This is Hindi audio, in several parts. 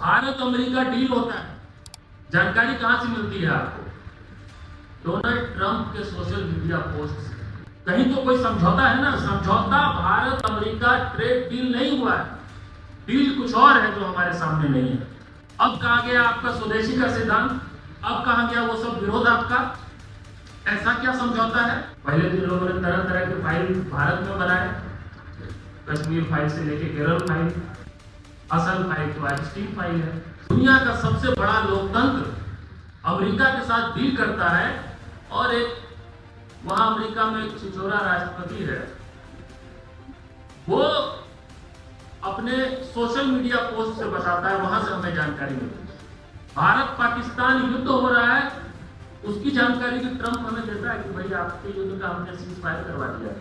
भारत अमेरिका डील होता है, जानकारी कहां से मिलती है आपको? डोनाल्ड ट्रंप के सोशल मीडिया पोस्ट से। कहीं तो कोई समझौता है ना, समझौता भारत अमेरिका ट्रेड डील नहीं हुआ है, डील कुछ और है जो हमारे सामने नहीं है। अब कहां गया आपका स्वदेशी का सिद्धांत? अब कहां गया वो सब विरोध आपका? ऐसा क्या समझौता है? पहले दिन लोगों ने तरह तरह के फाइल भारत में बनाए, कश्मीर फाइल से लेके केरल फाइल, असल फाइल तो आइंस्टीन फाइल है। दुनिया का सबसे बड़ा लोकतंत्र अमेरिका के साथ डील करता है और एक वहां अमेरिका में एक छिछोरा राष्ट्रपति है, वो अपने सोशल मीडिया पोस्ट से बताता है, वहां से हमें जानकारी मिलती है। भारत पाकिस्तान युद्ध हो रहा है, उसकी जानकारी भी ट्रंप हमें देता है कि भाई आपके युद्ध का हमने सीज फायर करवा दिया।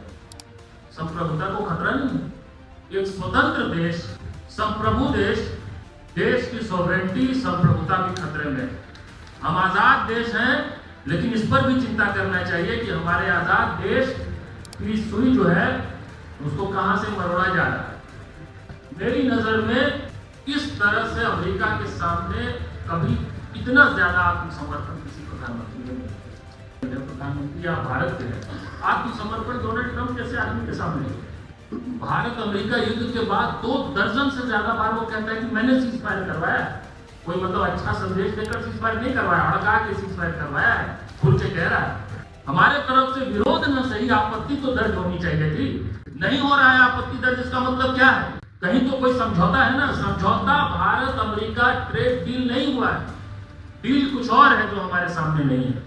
संप्रभुता को खतरा नहीं है। एक स्वतंत्र देश, संप्रभु देश, देश की सॉवरेनिटी, संप्रभुता भी खतरे में। हम आजाद देश हैं, लेकिन इस पर भी चिंता करना चाहिए कि हमारे आजाद देश की सुई जो है उसको कहां से मरोड़ा जा रहा है। मेरी नजर में इस तरह से अमेरिका के सामने कभी इतना ज्यादा आत्मसमर्पण किसी प्रधानमंत्री ने नहीं। प्रधानमंत्री आप भारत के हैं, आत्मसमर्पण डोनाल्ड ट्रंप जैसे आदमी के सामने। भारत अमेरिका युद्ध के बाद 2 दर्जन से ज्यादा बार वो कहता है कि मैंने सीज फायर करवाया। कोई मतलब अच्छा संदेश देकर सीज फायर नहीं करवाया, हड़का के सीज फायर करवाया है, खुल के कह रहा है। हमारे तरफ से विरोध न सही, आपत्ति तो दर्ज होनी चाहिए थी। नहीं हो रहा है आपत्ति दर्ज, इसका मतलब क्या है? कहीं तो कोई समझौता है ना, समझौता भारत अमेरिका ट्रेड डील नहीं हुआ है, डील कुछ और है जो हमारे सामने नहीं है।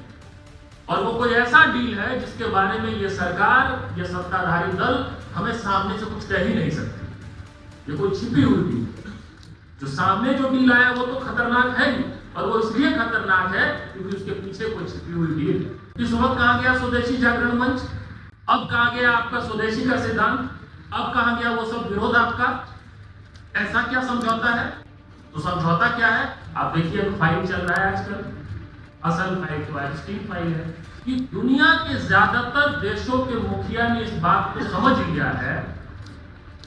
और वो कोई ऐसा डील है जिसके बारे में ये सरकार, ये सत्ताधारी दल हमें सामने से कुछ कह ही नहीं सकती। ये कोई छिपी हुई डील, जो सामने जो डील आया वो तो खतरनाक है ही, और वो इसलिए खतरनाक है क्योंकि उसके पीछे कोई छिपी हुई डील है। इस वक्त कहां गया स्वदेशी जागरण मंच? अब कहां गया आपका स्वदेशी का सिद्धांत? अब कहां गया वो सब विरोध आपका? ऐसा क्या समझौता है? तो समझौता क्या है? आप देखिए फाइल चल रहा है आजकल, असल फाइल तो आइंस्टीन फाइल है। कि दुनिया के ज्यादातर देशों के मुखिया ने इस बात को समझ लिया है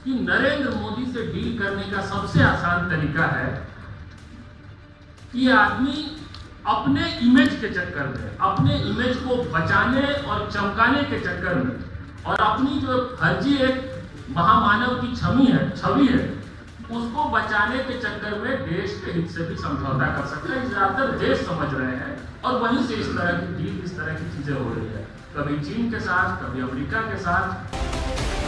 कि नरेंद्र मोदी से डील करने का सबसे आसान तरीका है कि आदमी अपने इमेज के चक्कर में, अपने इमेज को बचाने और चमकाने के चक्कर में, और अपनी जो फर्जी एक महामानव की छवि है उसको बचाने के चक्कर में देश के हित से भी समझौता कर सकता है। ज्यादातर देश समझ रहे हैं और वहीं से इस तरह की डील, इस तरह की चीजें हो रही है, कभी चीन के साथ, कभी अमेरिका के साथ।